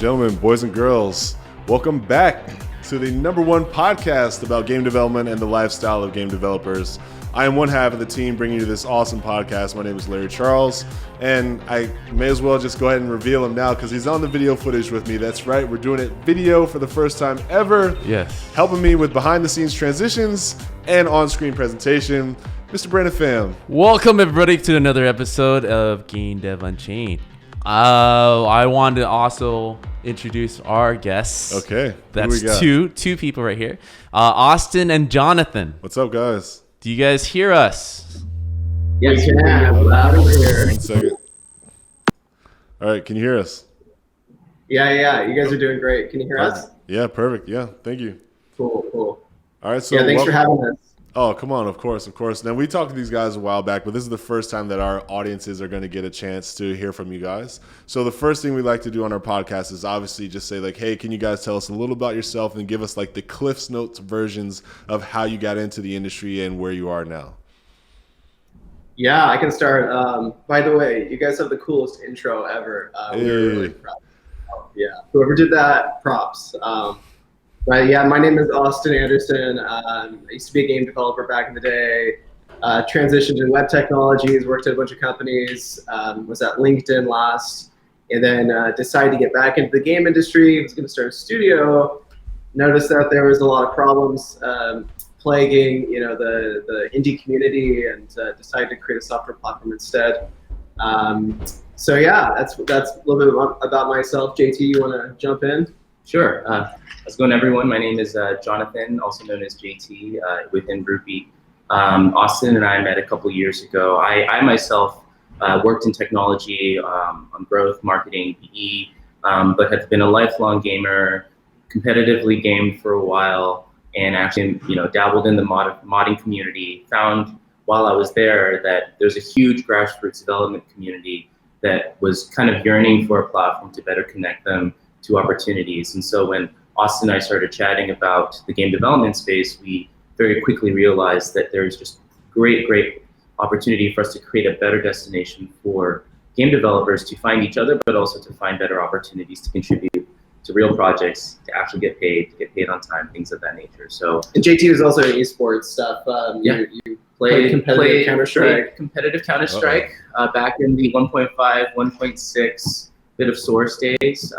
gentlemen, boys and girls, welcome back to the #1 podcast about game development and the lifestyle of game developers. I am one half of the team bringing you this awesome podcast. My name is Larry Charles, and I may as well just go ahead and reveal him now because he's on the video footage with me. That's right, we're doing it video for the first time ever. Yes. Helping me with behind-the-scenes transitions and on-screen presentation, Mr. Brandon Pham. Welcome everybody to another episode of Game Dev Unchained. I wanted to also introduce our guests. Okay. That's two people right here. Austin and Jonathan. What's up, guys? Do you guys hear us? Yes, you can. Loud and clear. 1 second. All right, can you hear us? Yeah. You guys are doing great. Can you hear us? Yeah, perfect. Yeah, thank you. Cool. All right, so yeah, thanks for having us. Oh, come on, of course. Now, we talked to these guys a while back, but this is the first time that our audiences are going to get a chance to hear from you guys. So the first thing we like to do on our podcast is obviously just say like, hey, can you guys tell us a little about yourself and give us like the Cliff's Notes versions of how you got into the industry and where you are now? Yeah, I can start. By the way, you guys have the coolest intro ever. We're really proud. Yeah, whoever did that, props. But yeah, my name is Austin Anderson. I used to be a game developer back in the day. Transitioned to web technologies, worked at a bunch of companies, was at LinkedIn last, and then decided to get back into the game industry. Was going to start a studio. Noticed that there was a lot of problems plaguing, the indie community, and decided to create a software platform instead. So yeah, that's a little bit about myself. JT, you want to jump in? Sure. How's it going, everyone? My name is Jonathan, also known as JT within Rupee. Austin and I met a couple years ago. I myself worked in technology on growth, marketing, PE, but have been a lifelong gamer, competitively gamed for a while, and actually, dabbled in the modding community. Found while I was there that there's a huge grassroots development community that was kind of yearning for a platform to better connect them to opportunities. And so when Austin and I started chatting about the game development space, we very quickly realized that there's just great opportunity for us to create a better destination for game developers to find each other, but also to find better opportunities to contribute to real projects, to actually get paid on time, things of that nature. So, and JT was also in esports stuff. You played competitive Counter-Strike. Competitive Counter-Strike back in the 1.5, 1.6 bit of source days.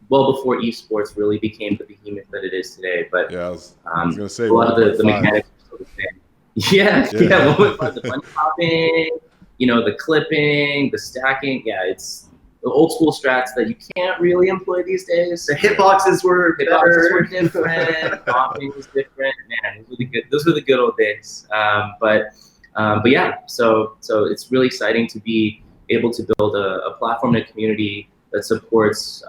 Well before esports really became the behemoth that it is today. But yeah, I was going to say a lot of the mechanics are still the same. Yeah. 1.5, the bunch hopping, the clipping, the stacking. Yeah, it's the old school strats that you can't really employ these days. The hitboxes were different. Hopping was different. Man, those were the good old days. But yeah, so it's really exciting to be able to build a platform and a community that supports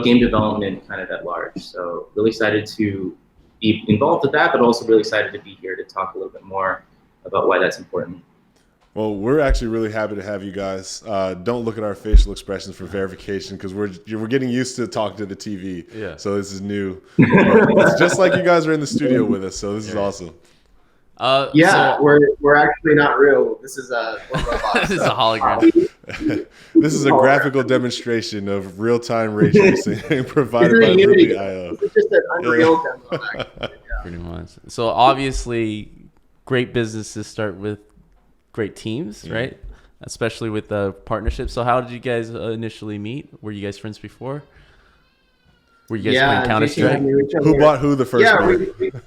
game development kind of at large. So really excited to be involved with that, but also really excited to be here to talk a little bit more about why that's important. Well, we're actually really happy to have you guys. Don't look at our facial expressions for verification because we're getting used to talking to the TV. Yeah. So this is new. It's just like you guys are in the studio with us. So this is awesome. So we're actually not real. This is a robot. This is a hologram. This is a graphical demonstration of real-time ray tracing provided by Rupee.io. This is just an Unreal demo. Actually. Yeah. Pretty much. So obviously, great businesses start with great teams, right? Especially with partnerships. So how did you guys initially meet? Were you guys friends before? Were you guys playing Counter-Strike? Who bought who the first beer?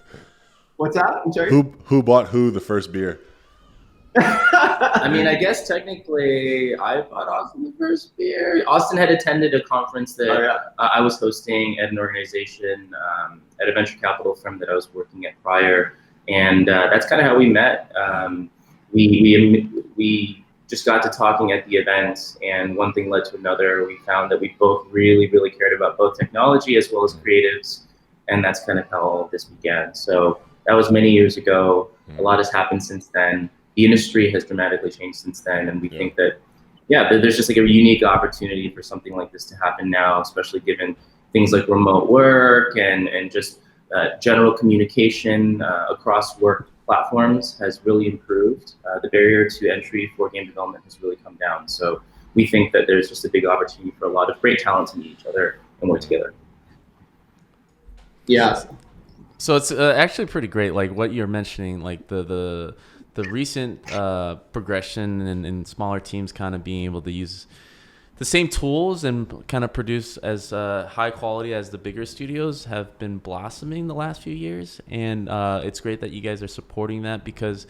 What's that? I'm sorry? Who bought who the first beer? I mean, I guess technically I bought Austin the first beer. Austin had attended a conference that I was hosting at an organization, at a venture capital firm that I was working at prior. And that's kind of how we met. We just got to talking at the event, and one thing led to another. We found that we both really cared about both technology as well as creatives. And that's kind of how all of this began. So that was many years ago. A lot has happened since then. The industry has dramatically changed since then. And we think that, there's just like a unique opportunity for something like this to happen now, especially given things like remote work and just general communication across work platforms has really improved. The barrier to entry for game development has really come down. So we think that there's just a big opportunity for a lot of great talent to meet each other and work together. Yeah. So it's actually pretty great, like what you're mentioning, like the recent progression in smaller teams kind of being able to use the same tools and kind of produce as high quality as the bigger studios have been blossoming the last few years. And it's great that you guys are supporting that, because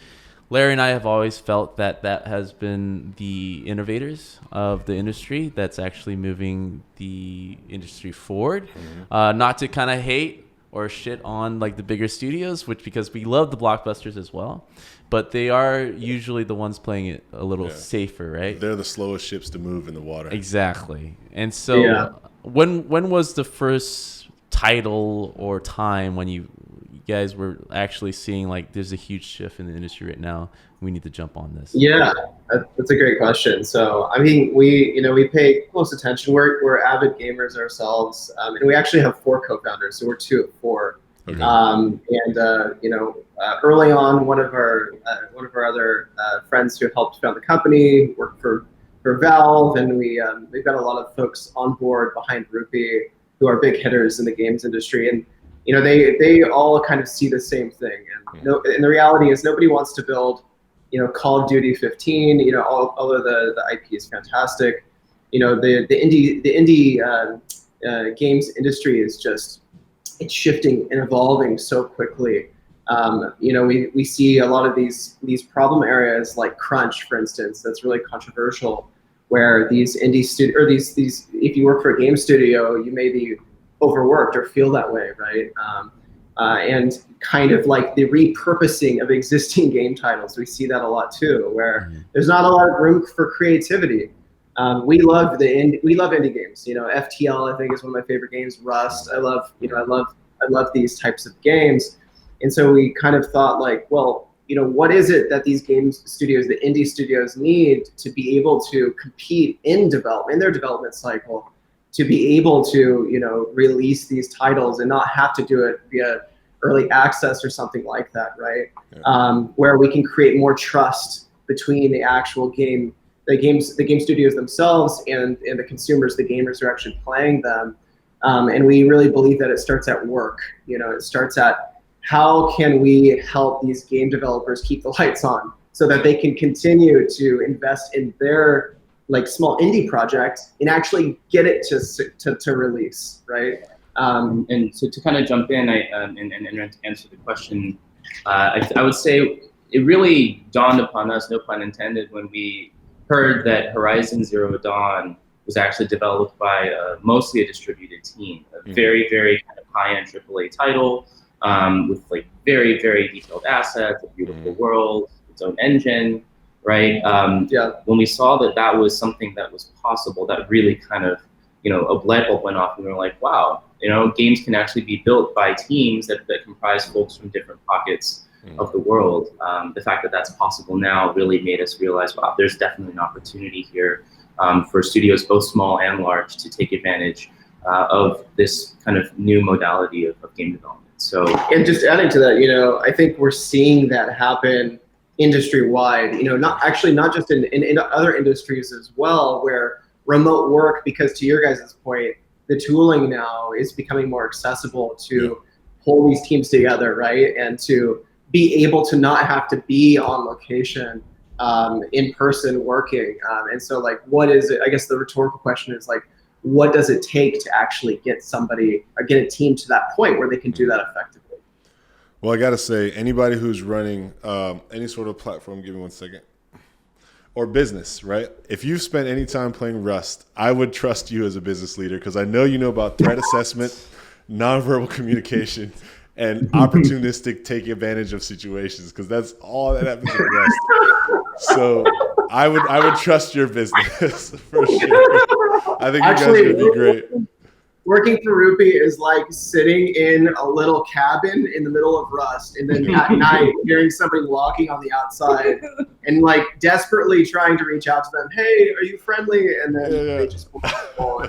Larry and I have always felt that has been the innovators of the industry that's actually moving the industry forward. Not to kind of hate or shit on like the bigger studios, because we love the blockbusters as well, but they are usually the ones playing it a little safer, right? They're the slowest ships to move in the water. Exactly. And so when was the first title or time when you guys were actually seeing like there's a huge shift in the industry right now, we need to jump on this? Yeah, that's a great question. So, I mean, we pay close attention. We're avid gamers ourselves, and we actually have 4 co-founders, so we're 2 of 4. Okay. Early on, one of our other friends who helped found the company worked for Valve, and we've got a lot of folks on board behind Rupee who are big hitters in the games industry, and they all kind of see the same thing. And the reality is, nobody wants to build Call of Duty 15, although the IP is fantastic. The indie games industry is just, it's shifting and evolving so quickly. We see a lot of these problem areas like crunch, for instance, that's really controversial, where these indie these if you work for a game studio, you may be overworked or feel that way, right? And kind of like the repurposing of existing game titles. We see that a lot too, where there's not a lot of room for creativity. We love indie games. FTL, I think, is one of my favorite games. Rust, I love these types of games. And so we kind of thought like, well, what is it that these game studios, the indie studios, need to be able to compete in their development cycle, to be able to, release these titles and not have to do it via early access or something like that, right? Yeah. Where we can create more trust between the actual game, the game studios themselves and the consumers, the gamers who are actually playing them. And we really believe that it starts at work. It starts at, how can we help these game developers keep the lights on so that they can continue to invest in their like small indie project and actually get it to release, right? And so to kind of jump in and answer the question, I would say it really dawned upon us, no pun intended, when we heard that Horizon Zero Dawn was actually developed by mostly a distributed team, a very, very kind of high-end AAA title with like very, very detailed assets, a beautiful world, its own engine, right? When we saw that was something that was possible, that really kind of, a light bulb went off, and we were like, wow, games can actually be built by teams that comprise folks from different pockets of the world. The fact that that's possible now really made us realize, wow, there's definitely an opportunity here for studios, both small and large, to take advantage of this kind of new modality of game development. So, and just adding to that, I think we're seeing that happen industry-wide, not just in other industries as well, where remote work, because to your guys' point, the tooling now is becoming more accessible to pull these teams together, right? And to be able to not have to be on location in person working. And so like, what is it? I guess the rhetorical question is like, what does it take to actually get somebody or get a team to that point where they can do that effectively? Well, I got to say, anybody who's running any sort of platform, give me 1 second, or business, right? If you've spent any time playing Rust, I would trust you as a business leader, because I know you know about threat assessment, nonverbal communication, and opportunistic take advantage of situations, because that's all that happens in Rust. So I would trust your business for sure. I think actually, you guys are going to be great. Working for Rupee is like sitting in a little cabin in the middle of Rust, and then at night hearing somebody walking on the outside and like desperately trying to reach out to them. Hey, are you friendly? And then they just pull the ball.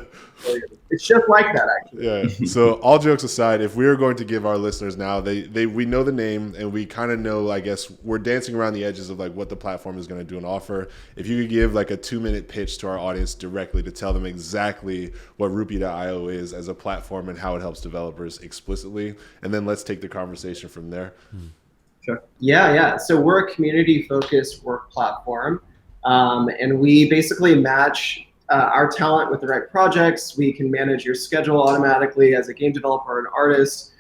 It's just like that, actually. Yeah. So all jokes aside, if we were going to give our listeners now, we know the name and we kind of know, I guess we're dancing around the edges of like what the platform is going to do and offer. If you could give like a 2-minute pitch to our audience directly to tell them exactly what Rupee.io is as a platform and how it helps developers explicitly, and then let's take the conversation from there. Sure. Yeah. So we're a community-focused work platform, and we basically match our talent with the right projects. We can manage your schedule automatically as a game developer or an artist.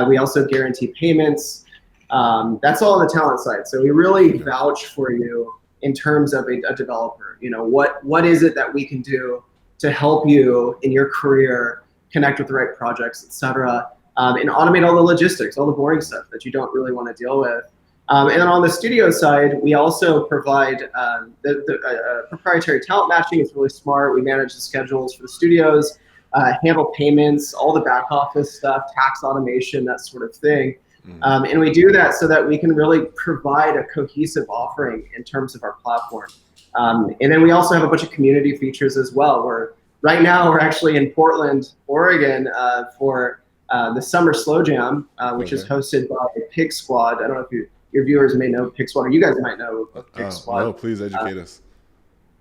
We also guarantee payments. That's all on the talent side. So we really vouch for you in terms of a developer. You know, what is it that we can do to help you in your career, connect with the right projects, et cetera, and automate all the logistics, all the boring stuff that you don't really want to deal with. And then on the studio side, we also provide the proprietary talent matching. It's really smart. We manage the schedules for the studios, handle payments, all the back office stuff, tax automation, that sort of thing. And we do that so that we can really provide a cohesive offering in terms of our platform. And then we also have a bunch of community features as well. Right now we're actually in Portland, Oregon for the Summer Slow Jam, which is hosted by Pig Squad. I don't know if your viewers may know Pig Squad, or you guys might know Pig Squad. No, please educate us.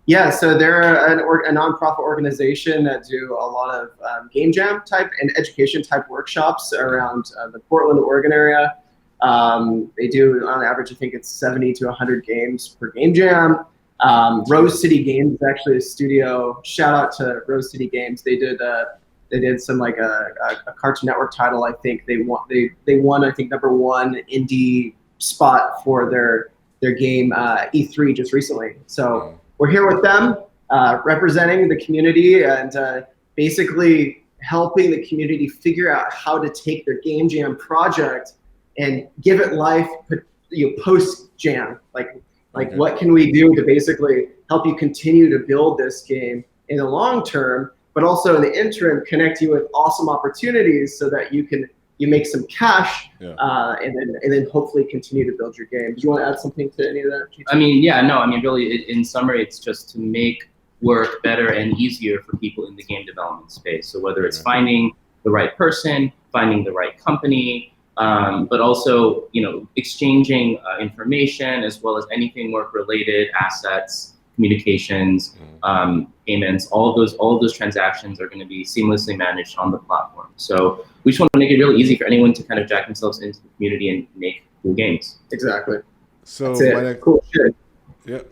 Yeah, so they're a nonprofit organization that do a lot of game jam type and education type workshops around the Portland, Oregon area. They do on average, I think it's 70 to 100 games per game jam. Rose City Games is actually a studio. Shout out to Rose City Games. They did some like a Cartoon Network title. I think they won I think #1 indie spot for their game E3 just recently. So we're here with them, representing the community and basically helping the community figure out how to take their game jam project and give it life, post jam. Like what can we do to basically help you continue to build this game in the long term, but also in the interim connect you with awesome opportunities so that you make some cash, and then hopefully continue to build your game. Do you want to add something to any of that? I mean, really, in summary, it's just to make work better and easier for people in the game development space. So whether it's finding the right person, finding the right company, but also, exchanging information as well as anything work related, assets, communications, payments, all of those transactions are going to be seamlessly managed on the platform. So we just want to make it really easy for anyone to kind of jack themselves into the community and make cool games. Exactly. So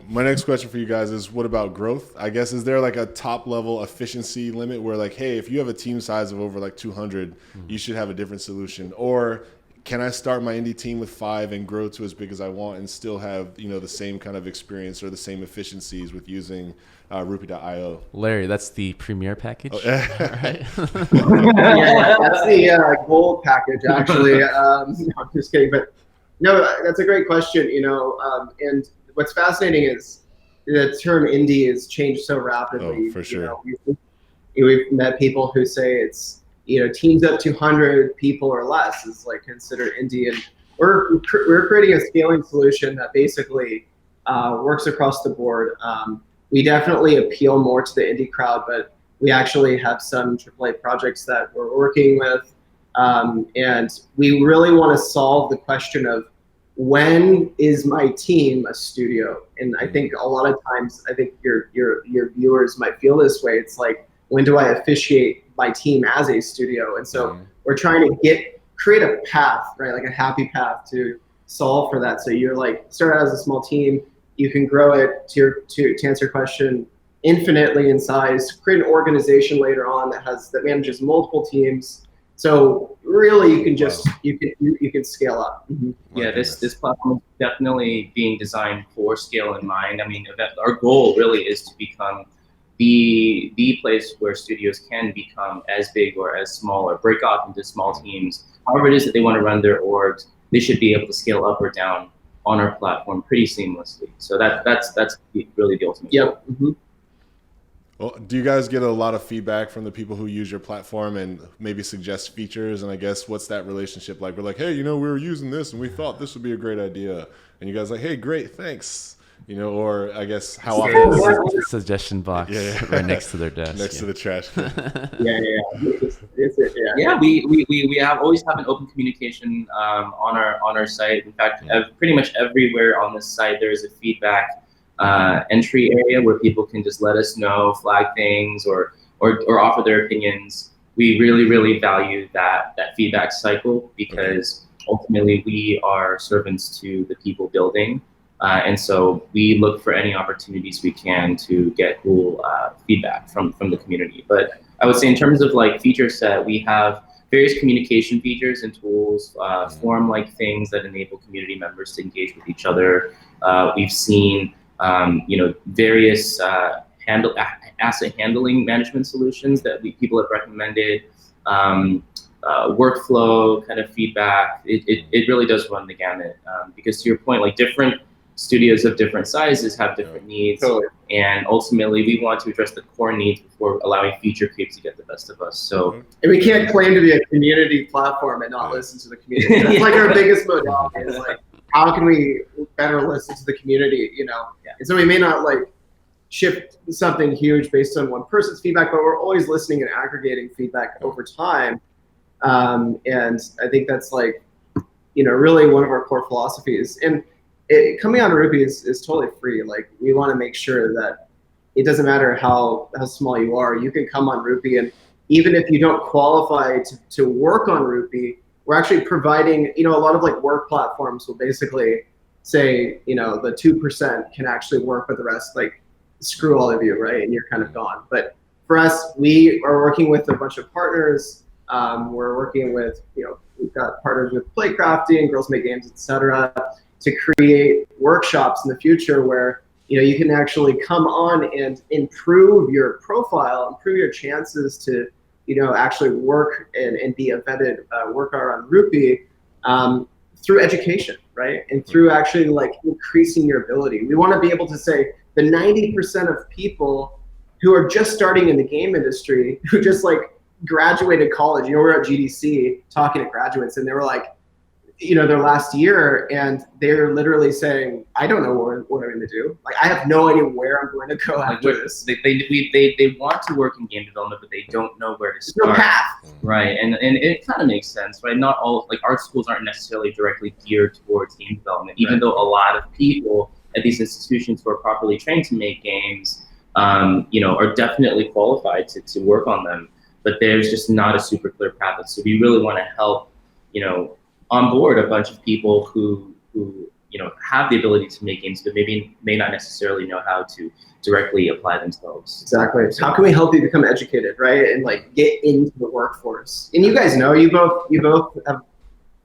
my next question for you guys is, what about growth? I guess, is there like a top level efficiency limit where like, hey, if you have a team size of over like 200, you should have a different solution? Or can I start my indie team with 5 and grow to as big as I want and still have, the same kind of experience or the same efficiencies with using Rupee.io? Larry, that's the Premier package, right? Yeah, that's the gold package, actually. No, I'm just kidding. But no, that's a great question, and what's fascinating is the term indie has changed so rapidly. Oh, for sure. We've met people who say it's, teams up to 100 people or less is like considered indie, and we're creating a scaling solution that basically works across the board. We definitely appeal more to the indie crowd, but we actually have some AAA projects that we're working with, and we really want to solve the question of when is my team a studio? And I think a lot of times, I think your viewers might feel this way. It's like, when do I officiate my team as a studio? And so we're trying to create a path, right? Like a happy path to solve for that. So you're like, start out as a small team, you can grow it to answer your question infinitely in size, create an organization later on that manages multiple teams. So really you can just, you can scale up. Yeah, this platform is definitely being designed for scale in mind. I mean, our goal really is to become the place where studios can become as big or as small or break off into small teams. However it is that they want to run their orgs, they should be able to scale up or down on our platform pretty seamlessly. So that's really the ultimate goal. Mm-hmm. Well, do you guys get a lot of feedback from the people who use your platform and maybe suggest features? And I guess, what's that relationship like? We're like, hey, we were using this and we thought this would be a great idea. And you guys are like, hey, great, thanks. or I guess how often Suggestion box Yeah. right next to their desk. next to the trash can. Yeah, we have always have an open communication on our site. In fact, pretty much everywhere on this site there is a feedback entry area where people can just let us know, flag things, or offer their opinions. We really value that feedback cycle because ultimately we are servants to the people building. And so we look for any opportunities we can to get cool feedback from the community. But I would say in terms of like feature set, we have various communication features and tools, forum-like things that enable community members to engage with each other. We've seen various asset handling management solutions that people have recommended. Workflow kind of feedback. It really does run the gamut because to your point, like different studios of different sizes have different needs, and ultimately we want to address the core needs before allowing feature creep to get the best of us. So, and we can't claim to be a community platform and not listen to the community. That's like our biggest modality is like, how can we better listen to the community, And so we may not like ship something huge based on one person's feedback, but we're always listening and aggregating feedback over time. And I think that's like, really one of our core philosophies. And coming on Rupee is totally free. Like we want to make sure that it doesn't matter how small you are, you can come on Rupee, and even if you don't qualify to work on Rupee, we're actually providing, a lot of like work platforms will basically say, the 2% can actually work, but the rest, like, screw all of you, right? And you're kind of gone. But for us, we are working with a bunch of partners. We're working with, we've got partners with Playcrafting, Girls Make Games, etc., to create workshops in the future where, you can actually come on and improve your profile, improve your chances to, actually work and be a vetted worker on Rupee through education, right? And through actually like increasing your ability. We want to be able to say the 90% of people who are just starting in the game industry, who just like graduated college, we're at GDC talking to graduates and they were like, their last year, and they're literally saying, I don't know what I'm going to do. Like, I have no idea where I'm going to go after this. They want to work in game development, but they don't know where to start. No path. Right, and it kind of makes sense, right? Not all, like art schools aren't necessarily directly geared towards game development, even though a lot of people at these institutions who are properly trained to make games, are definitely qualified to work on them. But there's just not a super clear path. So we really want to help, onboard a bunch of people who have the ability to make games, but maybe may not necessarily know how to directly apply themselves. Exactly. How can we help you become educated, right, and like get into the workforce? And you guys know, you both have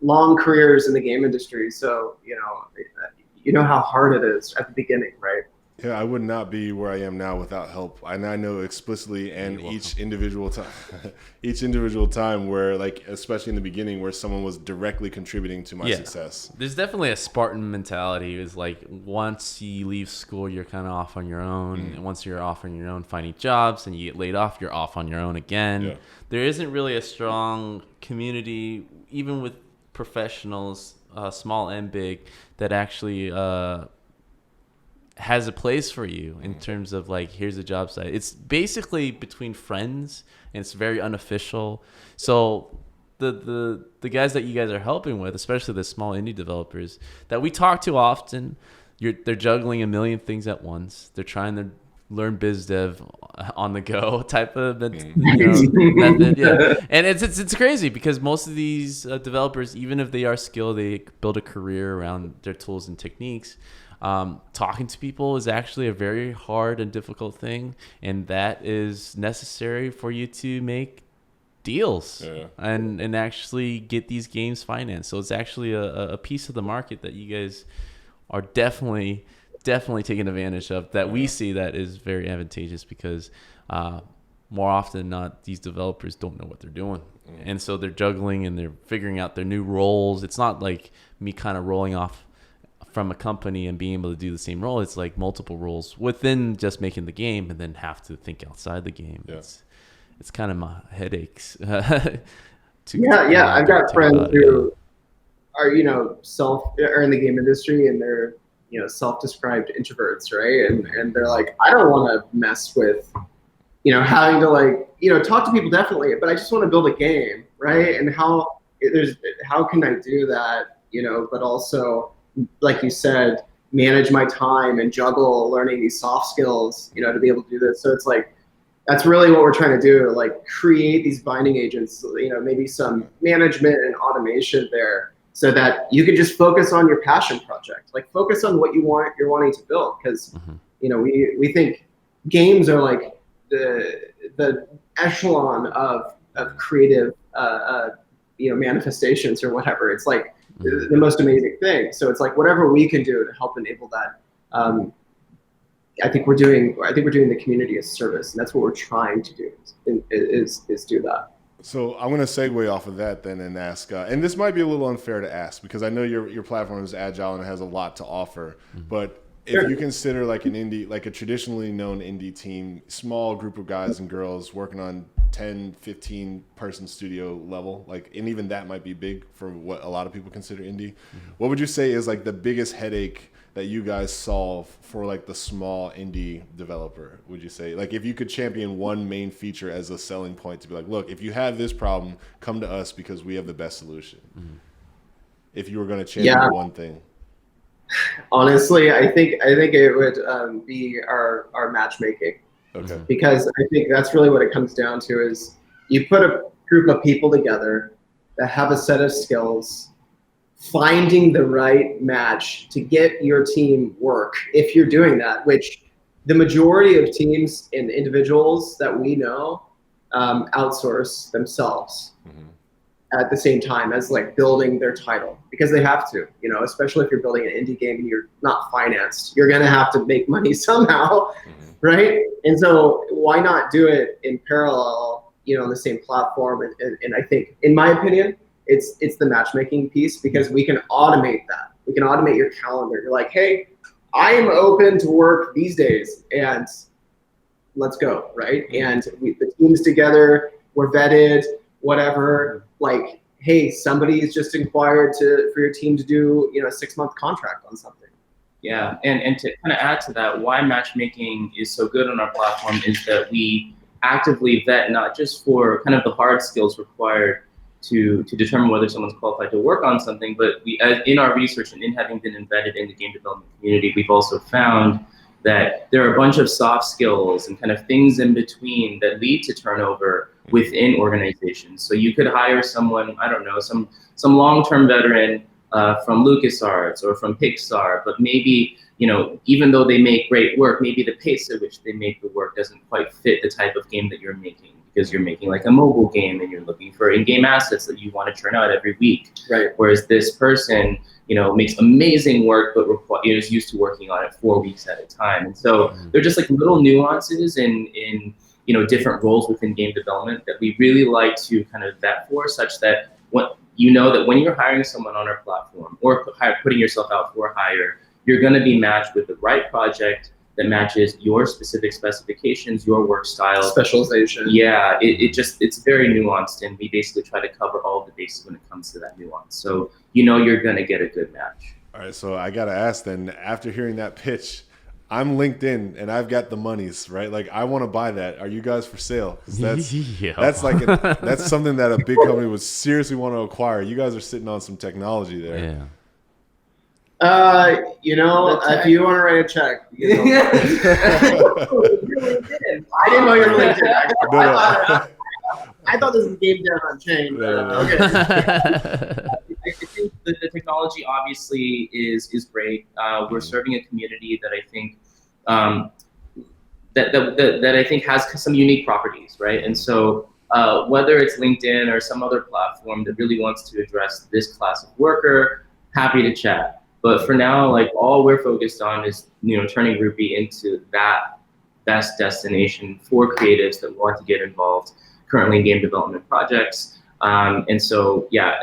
long careers in the game industry, so you know how hard it is at the beginning, right? Yeah, I would not be where I am now without help. And I know explicitly, and each individual time where, like, especially in the beginning, where someone was directly contributing to my success. There's definitely a Spartan mentality. Is like once you leave school, you're kind of off on your own. And once you're off on your own, finding jobs, and you get laid off, you're off on your own again. Yeah. There isn't really a strong community, even with professionals, small and big, that actually has a place for you in terms of like, here's a job site. It's basically between friends, and it's very unofficial. So the guys that you guys are helping with, especially the small indie developers that we talk to often, they're juggling a million things at once. They're trying to learn biz dev on the go type of method. Yeah. And it's crazy because most of these developers, even if they are skilled, they build a career around their tools and techniques. Talking to people is actually a very hard and difficult thing, and that is necessary for you to make deals and actually get these games financed. So it's actually a piece of the market that you guys are definitely taking advantage of, that we see that is very advantageous because more often than not, these developers don't know what they're doing. And so they're juggling and they're figuring out their new roles. It's not like me kind of rolling off from a company and being able to do the same role. It's like multiple roles within just making the game, and then have to think outside the game. Yeah. It's kind of my headaches. I've got friends who are, are in the game industry, and they're self-described introverts, right? And they're like, I don't want to mess with, having to talk to people definitely, but I just want to build a game, right? And how can I do that, but also, like you said, manage my time and juggle learning these soft skills, to be able to do this. So it's like, that's really what we're trying to do, like create these binding agents, maybe some management and automation there so that you can just focus on your passion project, like focus on what you're wanting to build. Because, we think games are like the echelon of creative, manifestations or whatever. It's like the most amazing thing. So it's like whatever we can do to help enable that. I think we're doing the community a service, and that's what we're trying to do is do that. So I'm going to segue off of that then and ask, and this might be a little unfair to ask because I know your platform is agile and it has a lot to offer, but if you consider like a traditionally known indie team, small group of guys and girls working on 10, 15 person studio level, and even that might be big for what a lot of people consider indie. What would you say is like the biggest headache that you guys solve for like the small indie developer? Would you say, like, if you could champion one main feature as a selling point to be like, look, if you have this problem, come to us because we have the best solution. If you were going to champion one thing. Honestly, I think it would be our matchmaking. Okay. Because I think that's really what it comes down to is you put a group of people together that have a set of skills, finding the right match to get your team work. If you're doing that, which the majority of teams and individuals that we know outsource themselves at the same time as like building their title because they have to, especially if you're building an indie game and you're not financed, you're going to have to make money somehow. Right. And so why not do it in parallel, on the same platform? And I think, in my opinion, it's the matchmaking piece because we can automate that. We can automate your calendar. You're like, hey, I am open to work these days and let's go. Right. And the team's together, we're vetted, whatever, like, hey, somebody's just inquired for your team to do, a 6-month contract on something. Yeah, and to kind of add to that, why matchmaking is so good on our platform is that we actively vet not just for kind of the hard skills required to determine whether someone's qualified to work on something, but in our research and in having been embedded in the game development community, we've also found that there are a bunch of soft skills and kind of things in between that lead to turnover within organizations. So you could hire someone, I don't know, some long-term veteran from LucasArts or from Pixar, but maybe, even though they make great work, maybe the pace at which they make the work doesn't quite fit the type of game that you're making because you're making like a mobile game and you're looking for in-game assets that you want to churn out every week. Right. Whereas this person, makes amazing work, but is used to working on it 4 weeks at a time. And so they're just like little nuances in different roles within game development that we really like to kind of vet for, such that that when you're hiring someone on our platform or putting yourself out for hire, you're going to be matched with the right project that matches your specific specifications, your work style. Specialization. Yeah, it's very nuanced, and we basically try to cover all of the bases when it comes to that nuance. So you're going to get a good match. All right, so I got to ask then, after hearing that pitch, I'm LinkedIn and I've got the monies, right? Like, I want to buy that. Are you guys for sale? 'Cause that's that's something that a big company would seriously want to acquire. You guys are sitting on some technology there. Yeah. If you want to write a check, I didn't know you were LinkedIn. I thought this was game dev Unchained. Okay. I think the technology obviously is great. We're serving a community that I think that I think has some unique properties, right? And so whether it's LinkedIn or some other platform that really wants to address this class of worker, happy to chat. But for now, like, all we're focused on is turning Rupee into that best destination for creatives that want to get involved currently in game development projects. And so, yeah,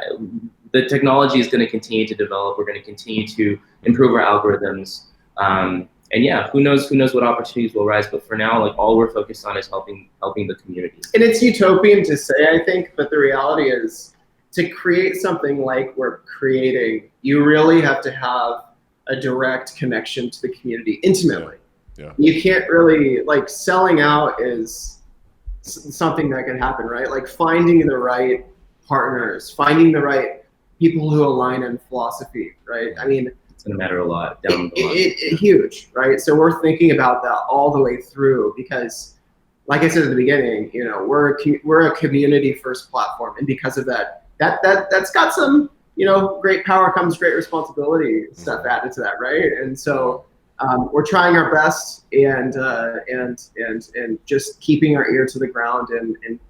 the technology is going to continue to develop. We're going to continue to improve our algorithms. And yeah, who knows what opportunities will rise. But for now, like, all we're focused on is helping the community. And it's utopian to say, I think, but the reality is to create something like we're creating, you really have to have a direct connection to the community intimately. Yeah. You can't really, like, selling out is something that can happen, right? Like finding the right partners, finding the right people who align in philosophy, right? I mean, it's going to matter a lot down the line. Huge, right? So we're thinking about that all the way through because, like I said at the beginning, you know, we're a community first platform, and because of that, that's got some, you know, great power comes great responsibility stuff added to that, right? And so we're trying our best and just keeping our ear to the ground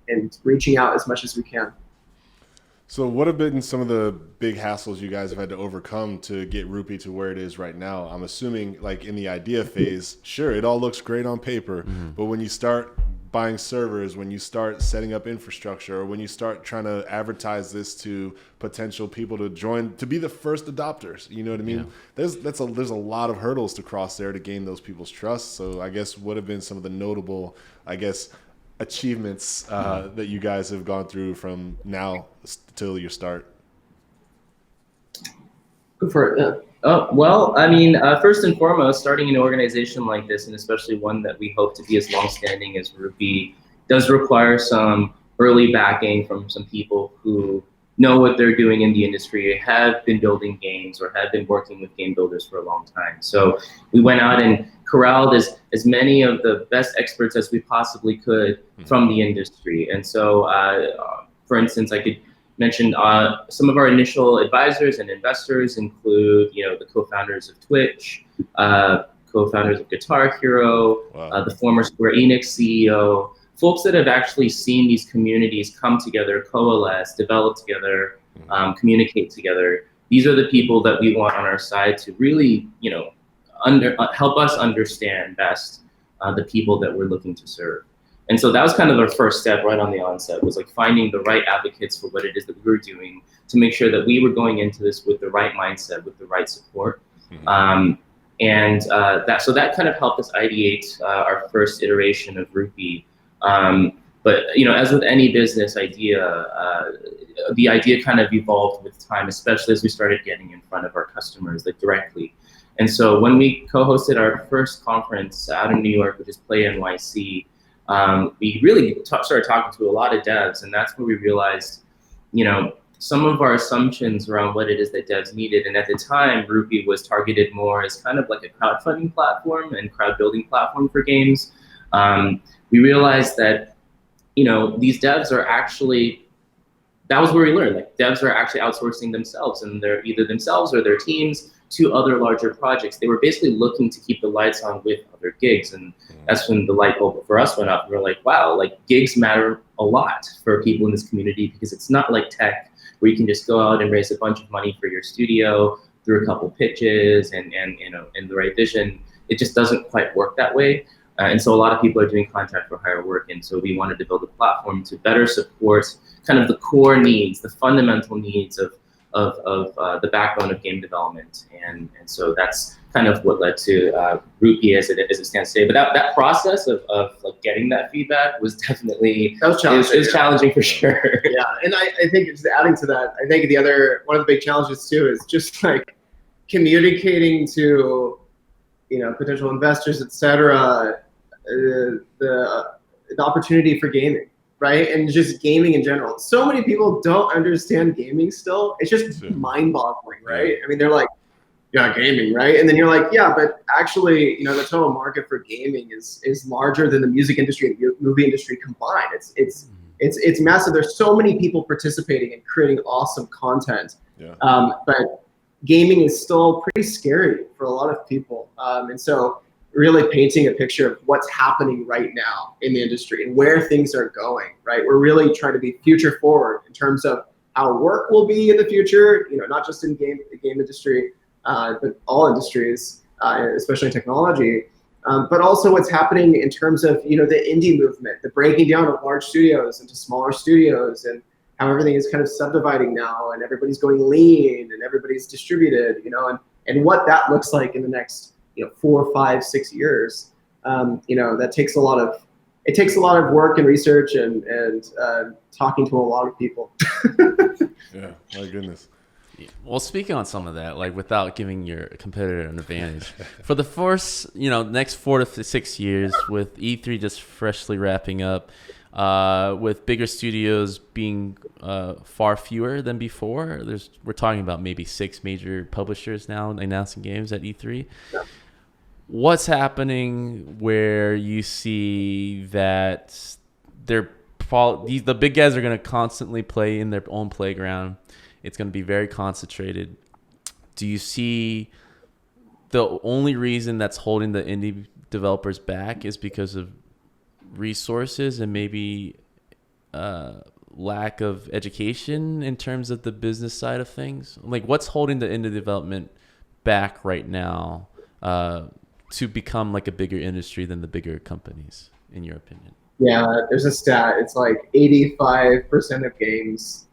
and reaching out as much as we can. So what have been some of the big hassles you guys have had to overcome to get Rupee to where it is right now? I'm assuming, like, in the idea phase, sure, it all looks great on paper, but when you start buying servers, when you start setting up infrastructure, or when you start trying to advertise this to potential people to join, to be the first adopters, you know what I mean? Yeah. There's a lot of hurdles to cross there to gain those people's trust. So I guess what have been some of the notable, I guess, achievements that you guys have gone through from now till your start? Go for it. Yeah. Well, I mean, first and foremost, starting an organization like this, and especially one that we hope to be as long-standing as Rupee, does require some early backing from some people who know what they're doing in the industry, have been building games, or have been working with game builders for a long time. So we went out and corralled as many of the best experts as we possibly could from the industry. And so, for instance, I could mention some of our initial advisors and investors include, you know, the co-founders of Twitch, co-founders of Guitar Hero, the former Square Enix CEO, folks that have actually seen these communities come together, coalesce, develop together, communicate together. These are the people that we want on our side to really, you know, help us understand best the people that we're looking to serve. And so that was kind of our first step right on the onset, was like finding the right advocates for what it is that we were doing to make sure that we were going into this with the right mindset, with the right support. So that kind of helped us ideate our first iteration of Rupee. But, you know, as with any business idea, the idea kind of evolved with time, especially as we started getting in front of our customers, like, directly. And so when we co-hosted our first conference out in New York, which is Play NYC, we really started talking to a lot of devs, and that's where we realized, you know, some of our assumptions around what it is that devs needed. And at the time, Rupee was targeted more as kind of like a crowdfunding platform and crowd building platform for games. We realized that, you know, these devs are actually, that was where we learned, like, devs are actually outsourcing themselves, and they're either themselves or their teams to other larger projects. They were basically looking to keep the lights on with other gigs. And that's when the light bulb for us went up. We were like, wow, like, gigs matter a lot for people in this community, because it's not like tech where you can just go out and raise a bunch of money for your studio through a couple pitches and you know, in the right vision. It just doesn't quite work that way. And so a lot of people are doing contract for hire work. And so we wanted to build a platform to better support kind of the core needs, the fundamental needs of the backbone of game development. And so that's kind of what led to Rupee as it stands today. But that process of like getting that feedback was definitely, that was challenging. It was challenging for sure. Yeah, and I think just adding to that, I think one of the big challenges too is just like communicating to, you know, potential investors, et cetera, the opportunity for gaming, right? And just gaming in general. So many people don't understand gaming still. It's just mind-boggling, right? I mean, they're like, yeah, gaming, right? And then you're like, yeah, but actually, you know, the total market for gaming is larger than the music industry and the movie industry combined. It's massive. There's so many people participating and creating awesome content. Yeah. But gaming is still pretty scary for a lot of people. And so really painting a picture of what's happening right now in the industry and where things are going, right? We're really trying to be future forward in terms of how work will be in the future, you know, not just in the game industry, but all industries, especially in technology, but also what's happening in terms of, you know, the indie movement, the breaking down of large studios into smaller studios, and how everything is kind of subdividing now, and everybody's going lean and everybody's distributed, you know, and what that looks like in the next, you know, 4, 5, 6 years. You know, that takes a lot of work and research and talking to a lot of people. Yeah, my goodness. Well, speaking on some of that, like without giving your competitor an advantage, for the first, next 4 to 6 years, with E3 just freshly wrapping up, with bigger studios being far fewer than before, we're talking about maybe 6 major publishers now announcing games at E3. Yeah. What's happening where you see that the big guys are going to constantly play in their own playground? It's going to be very concentrated. Do you see the only reason that's holding the indie developers back is because of resources and maybe lack of education in terms of the business side of things? Like, what's holding the indie development back right now to become like a bigger industry than the bigger companies, in your opinion? Yeah, there's a stat. It's like 85% of games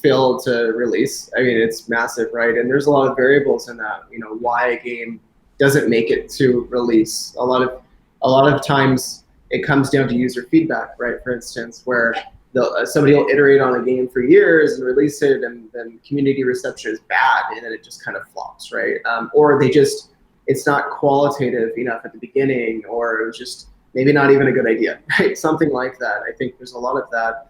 fail to release. I mean, it's massive, right? And there's a lot of variables in that. Why a game doesn't make it to release. A lot of times it comes down to user feedback, right? For instance, where somebody will iterate on a game for years and release it, and then community reception is bad, and then it just kind of flops, right? Or it's not qualitative enough at the beginning, or it was just maybe not even a good idea, right? Something like that. I think there's a lot of that.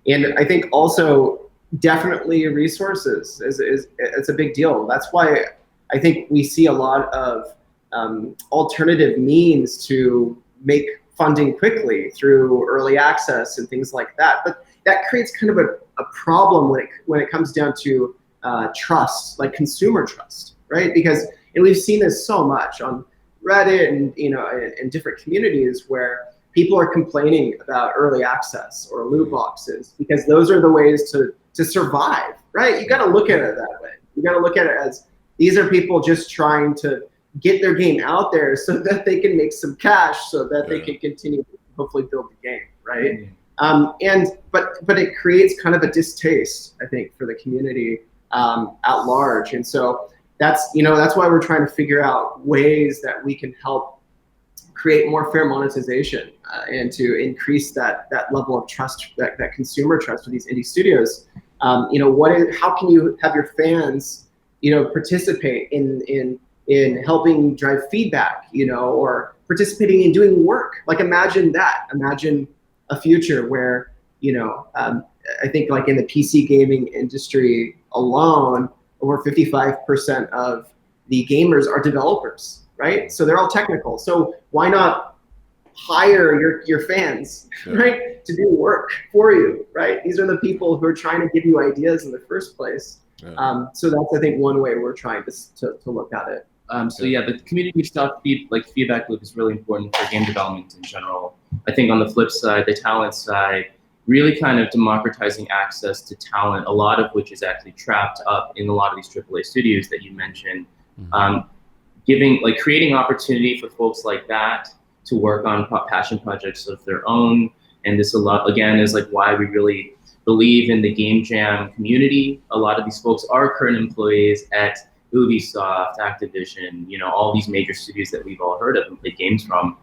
And I think also definitely resources it's a big deal. That's why I think we see a lot of alternative means to make funding quickly through early access and things like that. But that creates kind of a problem when it comes down to trust, like consumer trust, right? And we've seen this so much on Reddit and in different communities where people are complaining about early access or loot boxes because those are the ways to survive, right? You got to look at it that way. You got to look at it as these are people just trying to get their game out there so that they can make some cash, so that they can continue to hopefully build the game, right? But it creates kind of a distaste, I think, for the community at large, and so that's why we're trying to figure out ways that we can help create more fair monetization and to increase that level of trust, that consumer trust with these indie studios. How can you have your fans, participate in helping drive feedback, or participating in doing work? Like imagine a future where, I think like in the PC gaming industry alone, over 55% of the gamers are developers, right? So they're all technical. So why not hire your fans, right, to do work for you, right? These are the people who are trying to give you ideas in the first place. So that's, I think, one way we're trying to look at it. The community stuff, feedback loop is really important for game development in general. I think on the flip side, the talent side, really kind of democratizing access to talent, a lot of which is actually trapped up in a lot of these AAA studios that you mentioned. Creating opportunity for folks like that to work on passion projects of their own. And this a lot, again, is like why we really believe in the Game Jam community. A lot of these folks are current employees at Ubisoft, Activision, all these major studios that we've all heard of and played games from.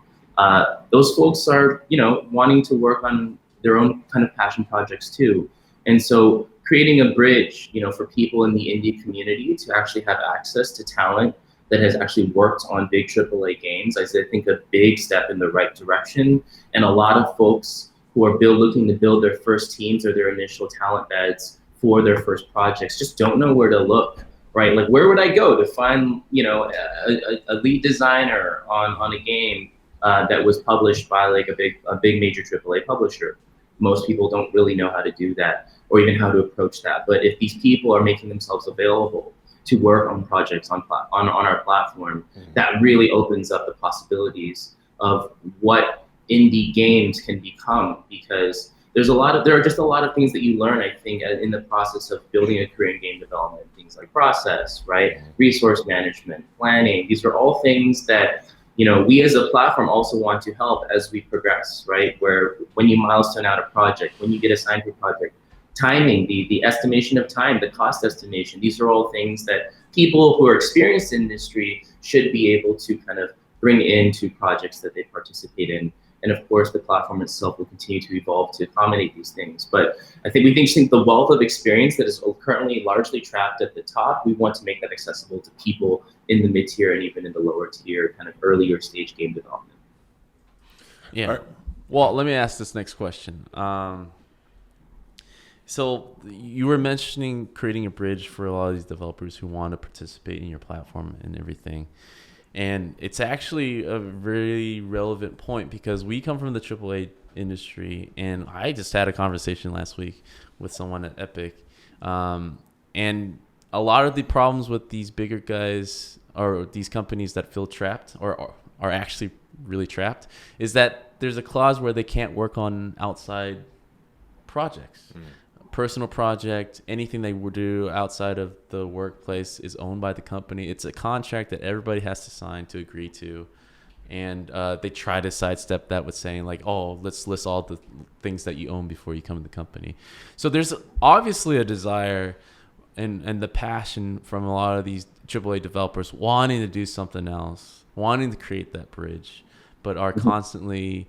Those folks are, wanting to work on their own kind of passion projects too. And so creating a bridge, for people in the indie community to actually have access to talent that has actually worked on big AAA games, I think a big step in the right direction. And a lot of folks who are looking to build their first teams or their initial talent beds for their first projects just don't know where to look, right? Like, where would I go to find, a lead designer on a game that was published by like a big major AAA publisher? Most people don't really know how to do that or even how to approach that. But if these people are making themselves available to work on projects on our platform, that really opens up the possibilities of what indie games can become, because there are just a lot of things that you learn, I think, in the process of building a career in game development. Things like process, right? Resource management, planning. These are all things that we as a platform also want to help as we progress, right? Where when you milestone out a project, when you get assigned to a project, timing, the estimation of time, the cost estimation, these are all things that people who are experienced in the industry should be able to kind of bring into projects that they participate in. And of course, the platform itself will continue to evolve to accommodate these things. But I think we think the wealth of experience that is currently largely trapped at the top, we want to make that accessible to people in the mid-tier and even in the lower tier, kind of earlier stage game development. Yeah. Right. Well, let me ask this next question. So you were mentioning creating a bridge for a lot of these developers who want to participate in your platform and everything. And it's actually a very relevant point because we come from the AAA industry, and I just had a conversation last week with someone at Epic. And a lot of the problems with these bigger guys or these companies that feel trapped or are actually really trapped is that there's a clause where they can't work on outside projects. Personal project, anything they would do outside of the workplace is owned by the company. It's a contract that everybody has to sign to agree to. And they try to sidestep that with saying like, oh, let's list all the things that you own before you come to the company. So there's obviously a desire and the passion from a lot of these AAA developers wanting to do something else, wanting to create that bridge, but are constantly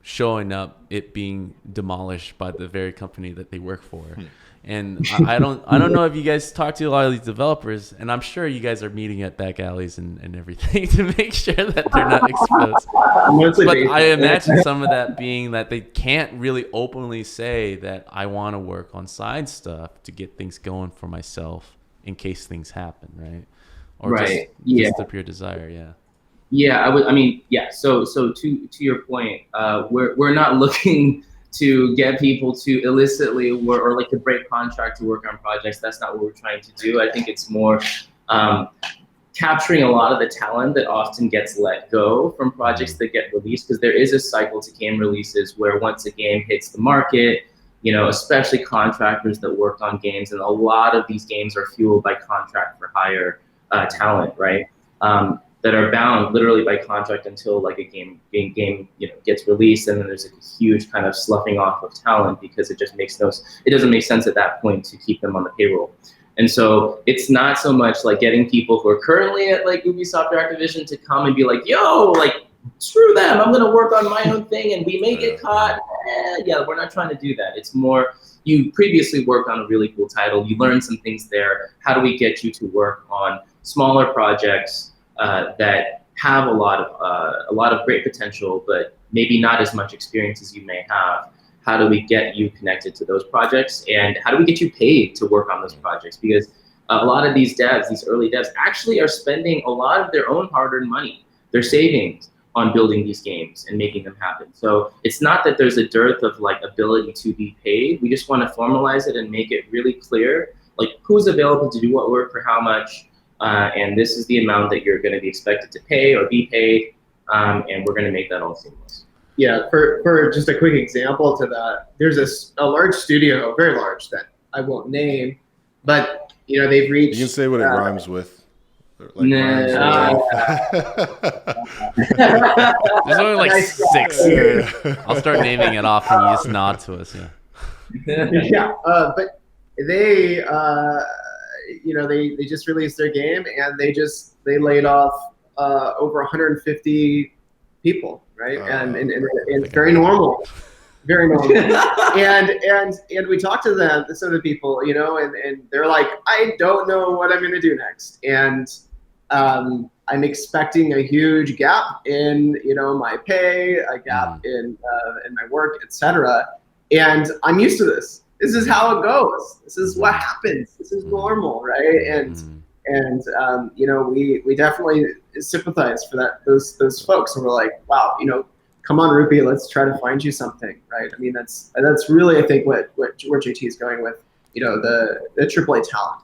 showing up it being demolished by the very company that they work for. And I don't know if you guys talk to a lot of these developers, and I'm sure you guys are meeting at back alleys and everything to make sure that they're not exposed. But I imagine some of that being that they can't really openly say that I want to work on side stuff to get things going for myself in case things happen, right? Or just the pure desire, yeah. Yeah, So to your point, we're not looking to get people to illicitly work or like to break contract to work on projects. That's not what we're trying to do. I think it's more capturing a lot of the talent that often gets let go from projects that get released, because there is a cycle to game releases where once a game hits the market, especially contractors that work on games, and a lot of these games are fueled by contract for hire talent, right? That are bound literally by contract until like a game gets released, and then there's a huge kind of sloughing off of talent because it doesn't make sense at that point to keep them on the payroll. And so it's not so much like getting people who are currently at like Ubisoft or Activision to come and be like, yo, like screw them, I'm gonna work on my own thing and we may get caught. Yeah, we're not trying to do that. It's more, you previously worked on a really cool title, you learned some things there. How do we get you to work on smaller projects that have a lot of great potential, but maybe not as much experience as you may have? How do we get you connected to those projects, and how do we get you paid to work on those projects? Because a lot of these devs, these early devs, actually are spending a lot of their own hard-earned money, their savings, on building these games and making them happen. So it's not that there's a dearth of like ability to be paid. We just want to formalize it and make it really clear, like who's available to do what work for how much. And this is the amount that you're going to be expected to pay or be paid, and we're going to make that all seamless. Yeah, for just a quick example to that, there's a large studio, very large, that I won't name, but they've reached. You can say what it rhymes with. Like There's only like nice 6. Yeah. I'll start naming it off, and you just nod to us. Yeah. Yeah, but they. They just released their game, and they laid off over 150 people, right? And it's very normal, very normal. and we talked to some of the people, and they're like, I don't know what I'm going to do next, and I'm expecting a huge gap in my pay, a gap in my work, etc. And I'm used to this. This is how it goes. This is what happens. This is normal, right? And we definitely sympathize for those folks, and we're like, wow, come on, Rupee, let's try to find you something, right? I mean, that's really, I think, where JT is going with, the AAA talent.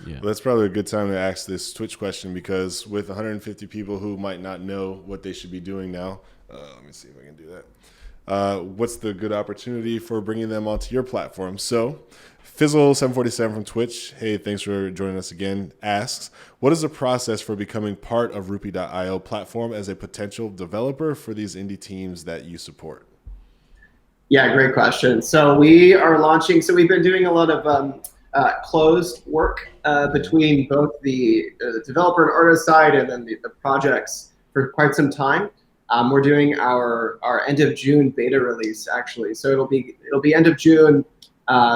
Yeah. Well, that's probably a good time to ask this Twitch question, because with 150 people who might not know what they should be doing now, let me see if I can do that. What's the good opportunity for bringing them onto your platform? So Fizzle747 from Twitch, hey, thanks for joining us again, asks, what is the process for becoming part of Rupee.io platform as a potential developer for these indie teams that you support? Yeah, great question. So we are launching, so we've been doing a lot of closed work between both the developer and artist side and then the projects for quite some time. We're doing our end of June beta release actually, so it'll be end of June,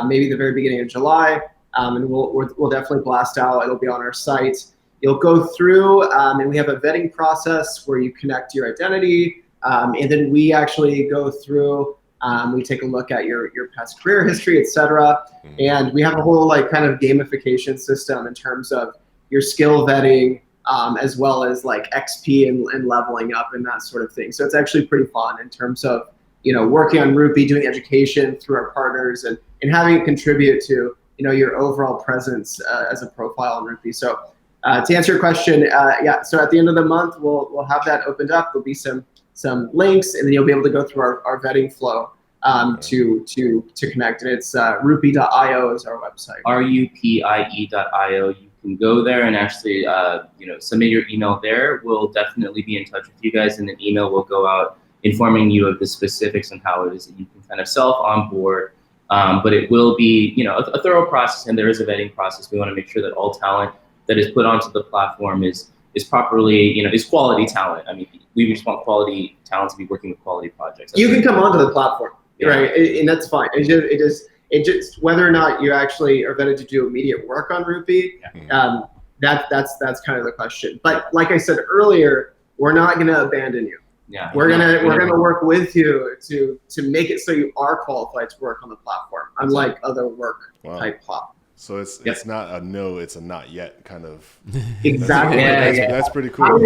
maybe the very beginning of July, and we'll definitely blast out. It'll be on our site. You'll go through, and we have a vetting process where you connect your identity, and then we actually go through. We take a look at your past career history, etc. And we have a whole like kind of gamification system in terms of your skill vetting, as well as like XP and leveling up and that sort of thing. So it's actually pretty fun in terms of, working on Rupee, doing education through our partners and having it contribute to, your overall presence as a profile on Rupee. So to answer your question, so at the end of the month, we'll have that opened up. There'll be some links, and then you'll be able to go through our vetting flow to connect. And it's rupee.io is our website. rupie.io. You can go there and actually submit your email there. We'll definitely be in touch with you guys, and an email will go out informing you of the specifics and how it is that you can kind of self-onboard. But it will be a thorough process, and there is a vetting process. We want to make sure that all talent that is put onto the platform is properly, is quality talent. I mean, we just want quality talent to be working with quality projects. You can come onto the platform, right? And that's fine. It just whether or not you actually are vetted to do immediate work on Rupee, that's kind of the question. But like I said earlier, we're not going to abandon you. Yeah, we're gonna work with you to make it so you are qualified to work on the platform, unlike other work type platforms. So it's not a no, it's a not yet kind of. Exactly. That's pretty cool. How do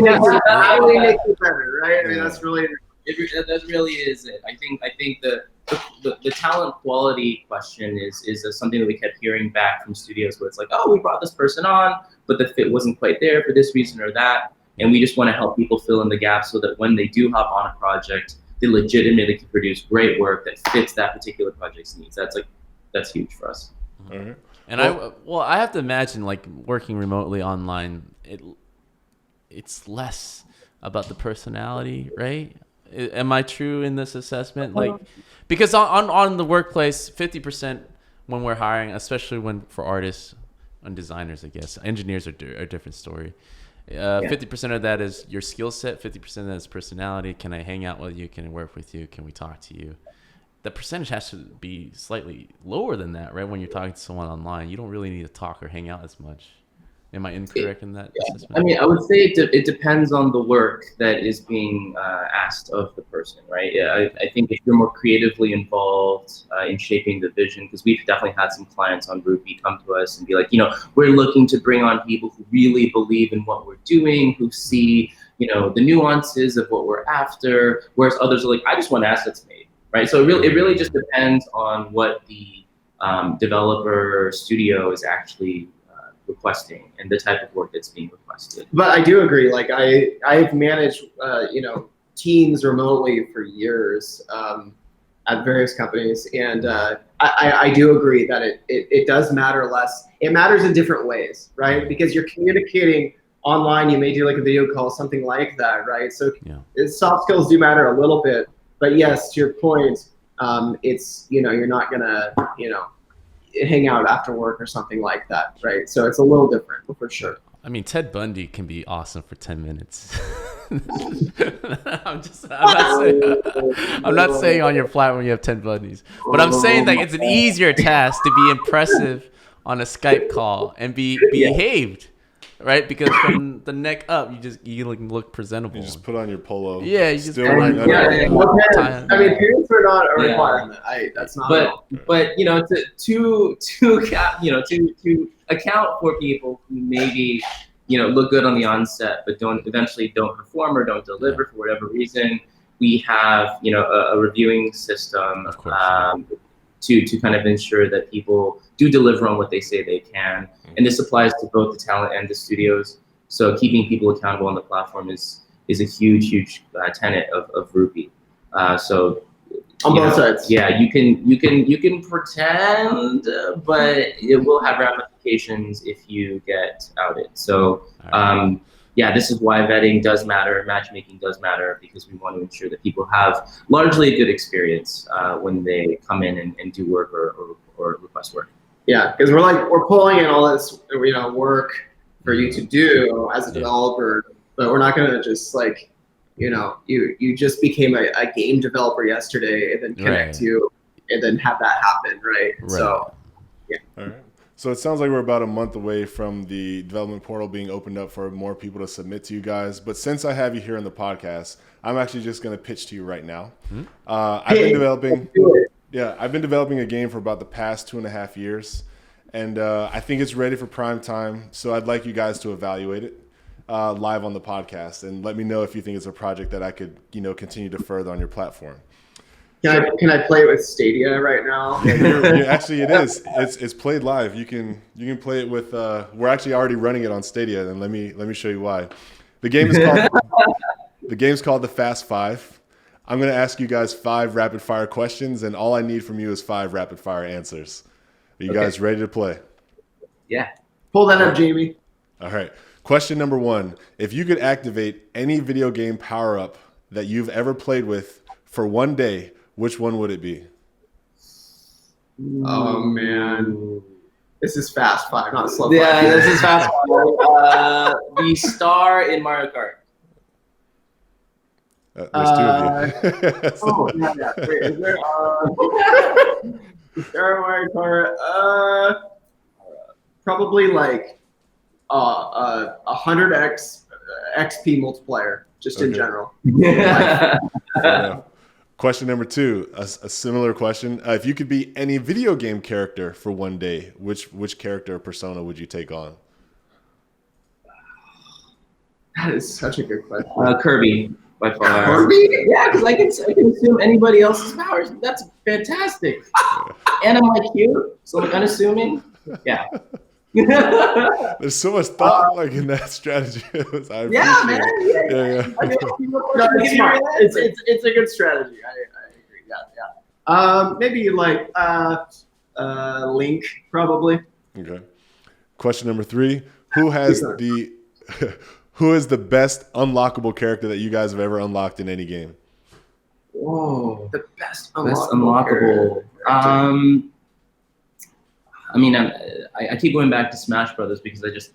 we make it better, right? I mean, that's really that really is it. I think the talent quality question is something that we kept hearing back from studios where it's like, oh, we brought this person on, but the fit wasn't quite there for this reason or that. And we just want to help people fill in the gaps so that when they do hop on a project, they legitimately can produce great work that fits that particular project's needs. That's huge for us. Mm-hmm. And I have to imagine like working remotely online, it's less about the personality, right? Am I true in this assessment? Like, because on the workplace, 50% when we're hiring, especially for artists and designers, I guess, engineers are a different story. 50% of that is your skill set. 50% of that is personality. Can I hang out with you? Can I work with you? Can we talk to you? The percentage has to be slightly lower than that, right? When you're talking to someone online, you don't really need to talk or hang out as much. Am I incorrect in that assessment? I mean, I would say it depends on the work that is being asked of the person, right? I think if you're more creatively involved in shaping the vision, because we've definitely had some clients on Rupee come to us and be like, we're looking to bring on people who really believe in what we're doing, who see, the nuances of what we're after, whereas others are like, I just want assets made, right? So it really just depends on what the developer or studio is actually requesting and the type of work that's being requested. But I do agree. Like I've managed teams remotely for years at various companies, and I do agree that it does matter less. It matters in different ways, right? Because you're communicating online. You may do like a video call, something like that, right? So soft skills do matter a little bit. But yes, to your point, it's you're not gonna hang out after work or something like that, right? So it's a little different for sure. I mean, Ted Bundy can be awesome for 10 minutes. I'm not saying on your platform you have 10 Bundys, but I'm saying that it's an easier task to be impressive on a Skype call and be behaved, right? Because from the neck up, you look presentable. You just put on your polo. Yeah, you just Still put on your I mean, parents are not a requirement. That's not. But to account for people who maybe look good on the onset but eventually don't perform or don't deliver for whatever reason, we have a reviewing system to kind of ensure that people do deliver on what they say they can. And this applies to both the talent and the studios. So keeping people accountable on the platform is a huge tenet of Rupee. So on both sides. Yeah, you can pretend, but it will have ramifications if you get outed. So this is why vetting does matter, matchmaking does matter, because we want to ensure that people have largely a good experience when they come in and do work or request work. Yeah, because we're pulling in all this work for you to do as a developer, but we're not going to just you just became a game developer yesterday, and then connect Right. to, and then have that happen, right? Right. So All right. So it sounds like we're about a month away from the development portal being opened up for more people to submit to you guys. But since I have you here on the podcast, I'm actually just going to pitch to you right now. I've been developing. Yeah, I've been developing a game for about the past 2.5 years, and I think it's ready for prime time. So I'd like you guys to evaluate it live on the podcast and let me know if you think it's a project that I could, continue to further on your platform. can I play it with Stadia right now? Yeah, actually, it is. It's played live. You can play it with. We're actually already running it on Stadia, and let me show you why. The game's called the Fast Five. I'm going to ask you guys 5 rapid fire questions, and all I need from you is 5 rapid fire answers. Are you guys ready to play? Yeah. Pull that up, Jamie. All right. Question number 1: if you could activate any video game power up that you've ever played with for one day, which one would it be? Oh man, this is Fast Five, not Slow Yeah, Five. this is fast. The star in Mario Kart. There's 2 of you. Oh yeah. Wait, is there Mario Kart? Probably like 100x XP multiplier, just in Okay. general. Question number 2, a similar question. If you could be any video game character for one day, which character or persona would you take on? That is such a good question. Kirby, by far. Kirby? Yeah, because I can assume anybody else's powers. That's fantastic. And I'm like cute, so I'm unassuming. Yeah. There's so much thought in that strategy. I appreciate Yeah, man. it. Yeah. No, it's smart. It's a good strategy. I agree. Yeah. Maybe like Link, probably. Okay. Question number 3: who is the best unlockable character that you guys have ever unlocked in any game? Whoa. The best Best unlockable. unlockable. I mean, I keep going back to Smash Brothers because I just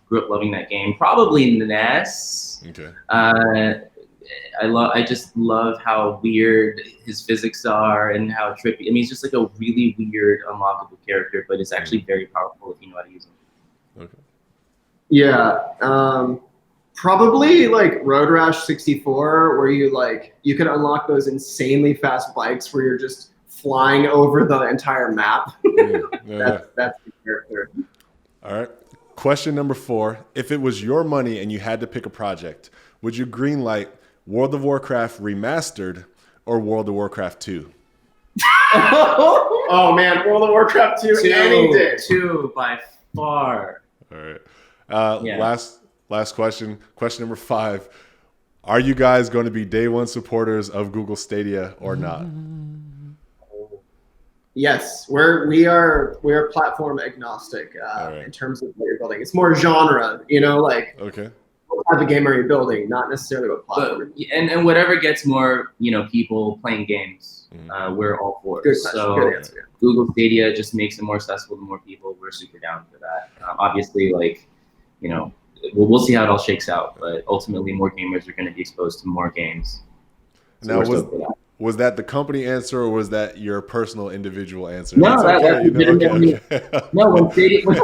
grew up loving that game. Probably Ness. Okay. I just love how weird his physics are and how trippy. I mean, he's just like a really weird unlockable character, but it's actually very powerful if you know how to use him. Okay. Yeah. Probably like Road Rash 64, where you could unlock those insanely fast bikes where you're just flying over the entire map. That's the character. All right. Question number 4: if it was your money and you had to pick a project, would you greenlight World of Warcraft Remastered or World of Warcraft 2? Oh man, World of Warcraft 2 any day. 2 by far. All right. Yeah. Last question. Question number 5: are you guys going to be day one supporters of Google Stadia or not? Yes, we are platform agnostic in terms of what you're building. It's more genre, Okay. what type of game are you building, not necessarily what platform. But, and whatever gets more, people playing games, we're all for it. Good question. So Good answer. Google Stadia just makes it more accessible to more people. We're super down for that. Obviously, we'll see how it all shakes out. But ultimately, more gamers are going to be exposed to more games. So Now, we're stoked for that. was that the company answer or was that your personal individual answer? No, that's okay. legitimately. No, when Stadia was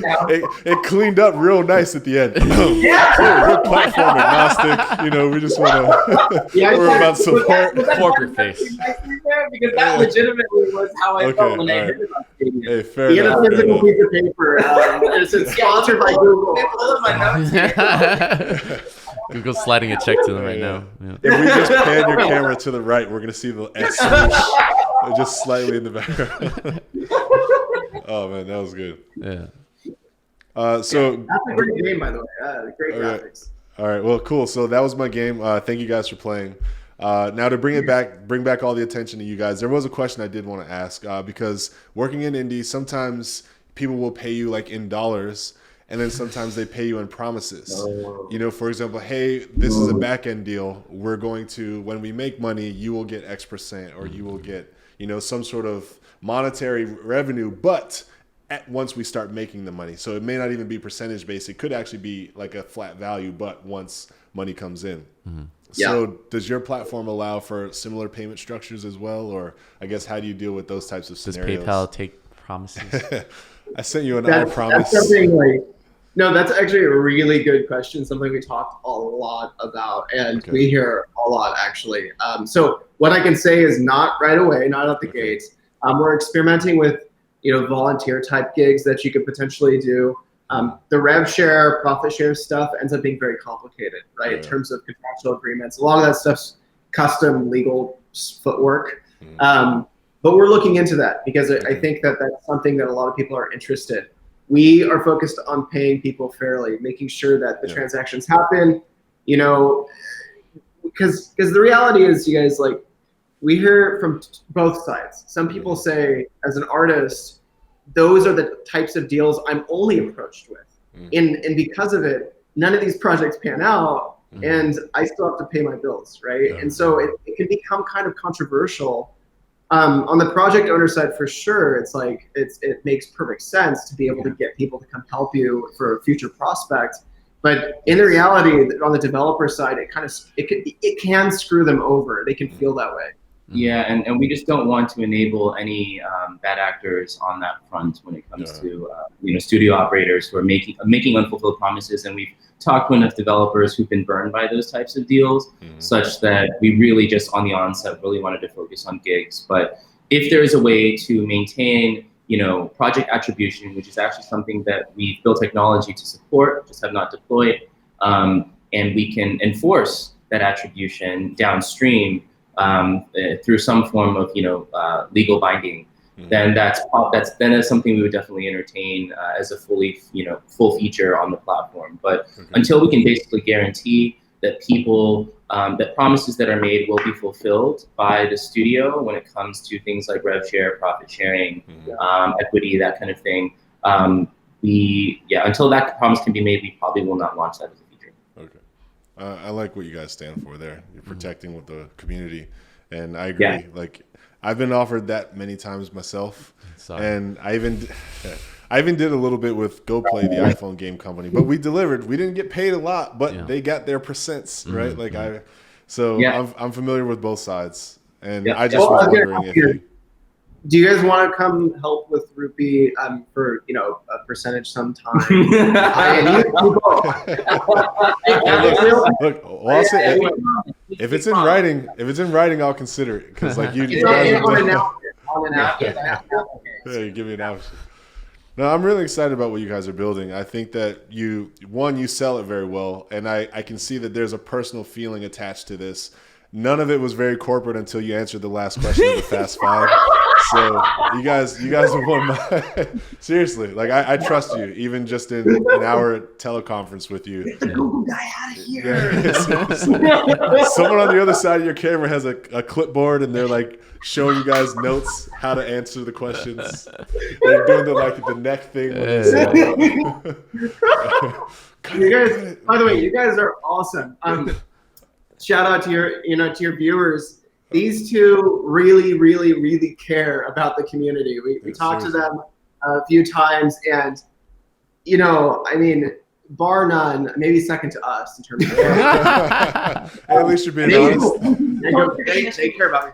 out, It cleaned up real nice at the end. Yeah. We're platform agnostic. We just want to. We're about support. Poker face. Because that legitimately was how I felt when I all heard it on Stadia. Hey, fair You get enough. a fair physical enough. piece of paper. It's sponsored by Google. They pulled up my notes. Google's sliding a check to them right now. Yeah. If we just pan your camera to the right, we're gonna see the X swoosh just slightly in the background. Oh man, that was good. Yeah. So That's a great game, by the way. Great Okay. graphics. all right, well, cool. So that was my game. Thank you guys for playing. Now to bring back all the attention to you guys. There was a question I did want to ask because working in indie, sometimes people will pay you in dollars. And then sometimes they pay you in promises. For example, hey, this is a back end deal. We're going to, when we make money, you will get X%, or you will get, some sort of monetary revenue. But once we start making the money. So it may not even be percentage based. It could actually be like a flat value, but once money comes in. So does your platform allow for similar payment structures as well? Or I guess, how do you deal with those types of Does scenarios? PayPal take promises? I sent you an I promise. That's something like, no, that's actually a really good question. Something we talked a lot about, and we hear a lot actually. So what I can say is not right away, not out the gates. We're experimenting with, volunteer type gigs that you could potentially do. The rev share, profit share stuff ends up being very complicated, right? In terms of contractual agreements, a lot of that stuff's custom legal footwork. But we're looking into that because I think that that's something that a lot of people are interested. We are focused on paying people fairly, making sure that the transactions happen, because the reality is, you guys, like, we hear from both sides. Some people say, as an artist, those are the types of deals I'm only approached with. And because of it, none of these projects pan out, and I still have to pay my bills, right? And so it can become kind of controversial. On the project owner side, for sure, it's like it makes perfect sense to be able to get people to come help you for a future prospect. But in the reality, on the developer side, it can screw them over. They can feel that way. Yeah, and we just don't want to enable any bad actors on that front when it comes to studio operators who are making unfulfilled promises. And we've talked to enough developers who've been burned by those types of deals, such that we really just on the onset really wanted to focus on gigs. But if there is a way to maintain project attribution, which is actually something that we've built technology to support, just have not deployed, and we can enforce that attribution downstream through some form of legal binding, then that's something we would definitely entertain as a full feature on the platform. But until we can basically guarantee that people that promises that are made will be fulfilled by the studio when it comes to things like rev share, profit sharing, equity, that kind of thing, until that promise can be made, we probably will not launch that as a feature. Okay. I like what you guys stand for there. You're protecting with the community, and I agree. Like, I've been offered that many times myself, and I even did a little bit with GoPlay, the iPhone game company, but we delivered. We didn't get paid a lot, but they got their percents, right? I'm familiar with both sides, and I just was wondering if do you guys want to come help with Rupee for a percentage sometime? Look, I'll say, if it's in writing, I'll consider it, because like you guys give me an option. No, I'm really excited about what you guys are building. I think that you sell it very well, and I can see that there's a personal feeling attached to this. None of it was very corporate until you answered the last question of the Fast Five. So you guys have won my seriously. Like, I trust you, even just in an hour teleconference with you. Guy out of here. Yeah, someone on the other side of your camera has a clipboard, and they're like showing you guys notes how to answer the questions. They're doing the neck thing. You guys, by the way, you guys are awesome. Shout out to your viewers. These two really, really, really care about the community. We talked to them a few times, and bar none, maybe second to us in terms of at least you're being honest. They care about me.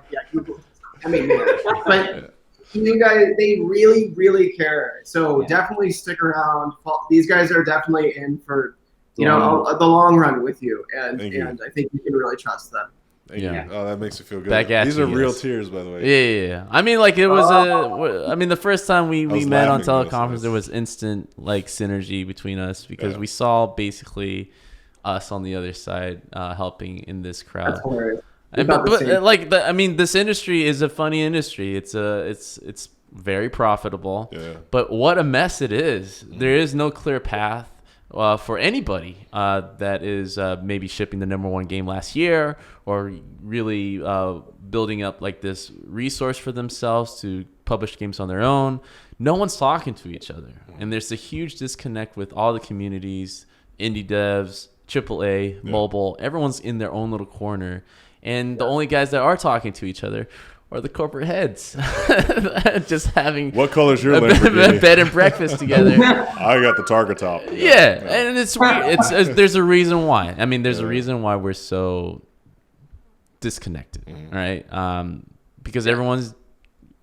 Yeah, but you guys, they really, really care. So definitely stick around. These guys are definitely in for the long run with you, and I think you can really trust them. Thank you. Oh, that makes me feel good. These are real tears, by the way. Yeah. I mean, like, it was the first time we met on teleconference, there was instant synergy between us, because we saw basically us on the other side helping in this crowd. That's hilarious. This industry is a funny industry. It's very profitable. Yeah. But what a mess it is. There is no clear path for anybody that is maybe shipping the #1 game last year, or really building up this resource for themselves to publish games on their own. No one's talking to each other, and there's a huge disconnect with all the communities, indie devs, AAA, mobile. Everyone's in their own little corner, and the only guys that are talking to each other, or the corporate heads just having What color's your a Lamborghini? bed and breakfast together. I got the Target top. Yeah, and it's weird. There's a reason why. I mean, there's a reason why we're so disconnected, right? Because everyone's,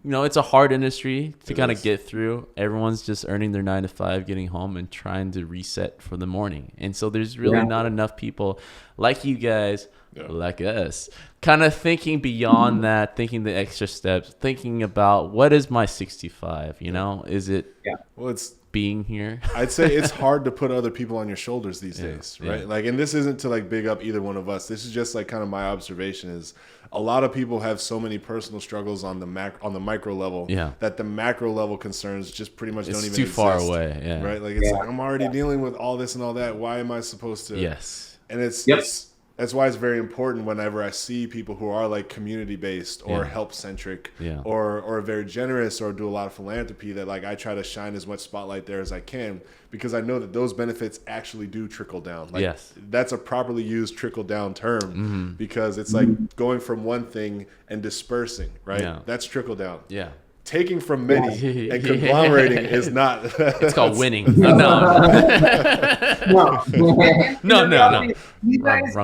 it's a hard industry to kind of get through. Everyone's just earning their 9 to 5, getting home and trying to reset for the morning. And so there's really not enough people like you guys, like us, kind of thinking beyond that, thinking the extra steps, thinking about what is my 65, Is it Well, it's being here? I'd say it's hard to put other people on your shoulders these days, right? Yeah. Like, and this isn't to like big up either one of us. This is just like kind of my observation is a lot of people have so many personal struggles on the micro level that the macro level concerns just pretty much don't even too exist, far away. Yeah. right? Like it's like I'm already dealing with all this and all that. Why am I supposed to? Yes. And it's that's why it's very important whenever I see people who are like community based or help centric or very generous or do a lot of philanthropy that like I try to shine as much spotlight there as I can because I know that those benefits actually do trickle down. Like that's a properly used trickle down term because it's like going from one thing and dispersing, right? Yeah. That's trickle down. Yeah. Taking from many and conglomerating is not. It's called winning. No. You guys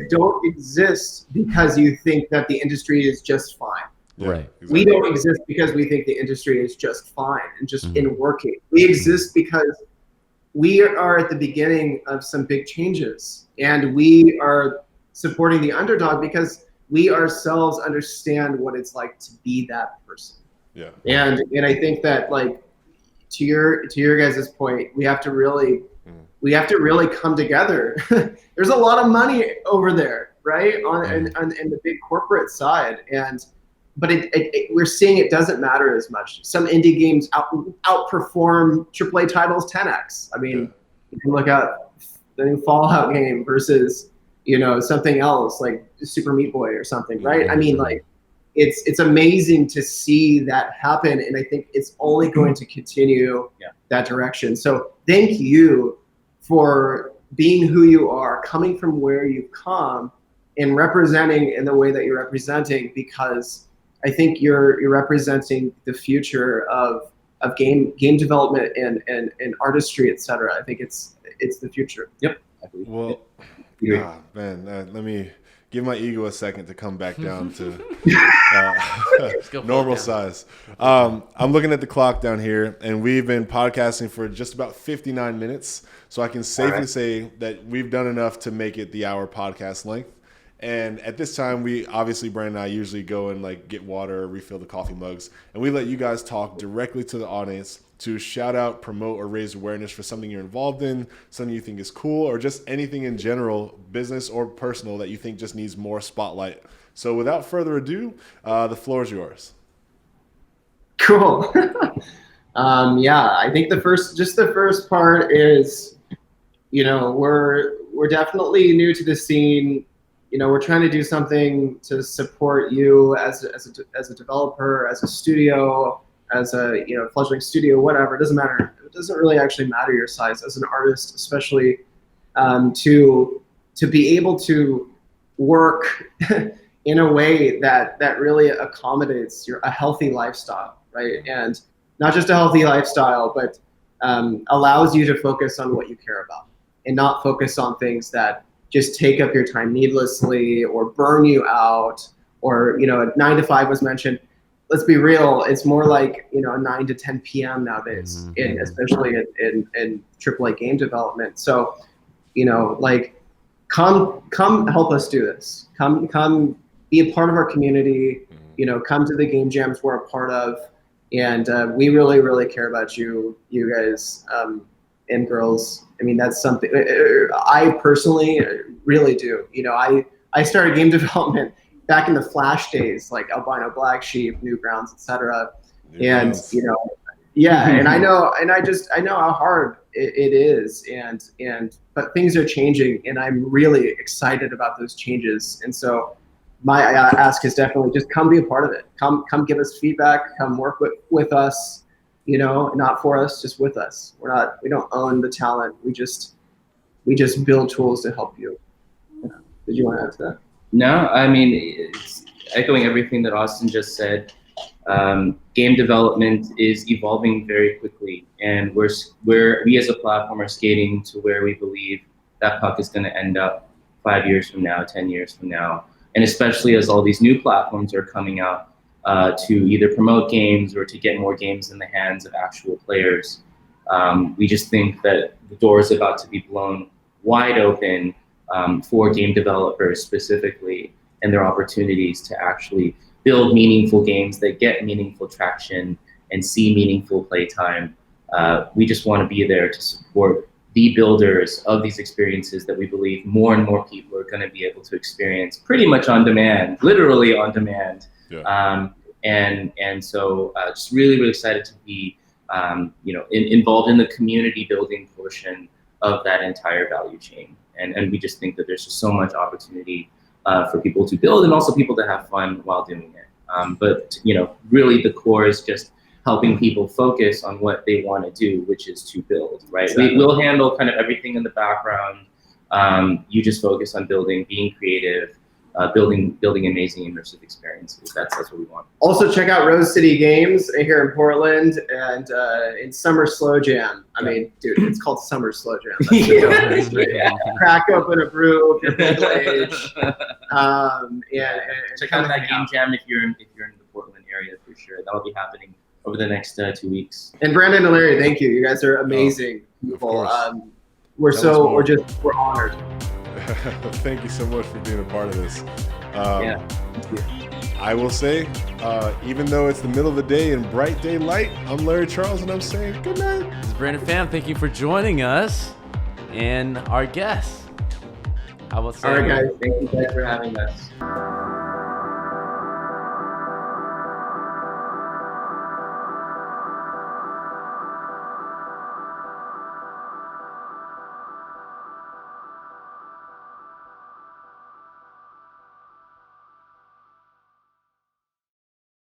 don't exist because you think that the industry is just fine. Right. Exactly. We don't exist because we think the industry is just fine and just in working. We exist because we are at the beginning of some big changes, and we are supporting the underdog because we ourselves understand what it's like to be that person. Yeah. And I think that like to your guys' point, we have to really come together. There's a lot of money over there, right? In the big corporate side, but we're seeing it doesn't matter as much. Some indie games outperform AAA titles 10x. I mean, you can look at the new Fallout game versus something else like Super Meat Boy or something, right? I mean, like. It's amazing to see that happen, and I think it's only going to continue that direction. So thank you for being who you are, coming from where you've come, and representing in the way that you're representing, because I think you're representing the future of game development and artistry, etc. I think it's the future. Yep. Well, man, let me give my ego a second to come back down to normal size. I'm looking at the clock down here, and we've been podcasting for just about 59 minutes. So I can safely say that we've done enough to make it the hour podcast length. And at this time, we obviously, Brandon and I usually go and like get water or refill the coffee mugs. And we let you guys talk directly to the audience to shout out, promote, or raise awareness for something you're involved in, something you think is cool, or just anything in general, business or personal, that you think just needs more spotlight. So without further ado, the floor is yours. Cool. I think the first part is, we're definitely new to the scene. We're trying to do something to support you as a developer, as a studio, as a fledgling studio, whatever. It doesn't matter. It doesn't really actually matter your size as an artist, especially to be able to work in a way that really accommodates a healthy lifestyle, right? And not just a healthy lifestyle, but allows you to focus on what you care about and not focus on things that just take up your time needlessly or burn you out, or 9 to 5 was mentioned. Let's be real, it's more like 9 to 10 p.m. nowadays, especially in AAA game development. So come help us do this. Come be a part of our community. Come to the game jams we're a part of, and we really, really care about you guys and girls. I mean, that's something I personally really do. I started game development back in the Flash days, like Albino Black Sheep, Newgrounds, etc. And and I know how hard it is, but things are changing, and I'm really excited about those changes. And so my ask is definitely just come be a part of it. Come give us feedback. Come work with us. Not for us, just with us. We don't own the talent. We just build tools to help you. Did you want to add to that? No, I mean, echoing everything that Austin just said, game development is evolving very quickly, and we as a platform are skating to where we believe that puck is going to end up 5 years from now, 10 years from now, and especially as all these new platforms are coming out to either promote games or to get more games in the hands of actual players. We just think that the door is about to be blown wide open for game developers specifically, and their opportunities to actually build meaningful games that get meaningful traction and see meaningful playtime. We just want to be there to support the builders of these experiences that we believe more and more people are going to be able to experience pretty much on demand, literally on demand. Yeah. And so just really, really excited to be involved in the community building portion of that entire value chain. And we just think that there's just so much opportunity for people to build and also people to have fun while doing it. But really the core is just helping people focus on what they want to do, which is to build, right? Exactly. We will handle kind of everything in the background. You just focus on building, being creative, building amazing immersive experiences. That's what we want. Also check out Rose City Games here in Portland and in Summer Slow Jam. I mean, dude, it's called Summer Slow Jam. Yeah. Crack open a brew if you're middle age. And check out that game jam if you're in the Portland area for sure. That'll be happening over the next 2 weeks. And Brandon and Larry, thank you. You guys are amazing people. We're honored. Thank you so much for being a part of this. I will say, even though it's the middle of the day in bright daylight, I'm Larry Charles, and I'm saying good night. This is Brandon Pham. Thank you for joining us and our guests. How about all right, guys. Thank you guys for having us.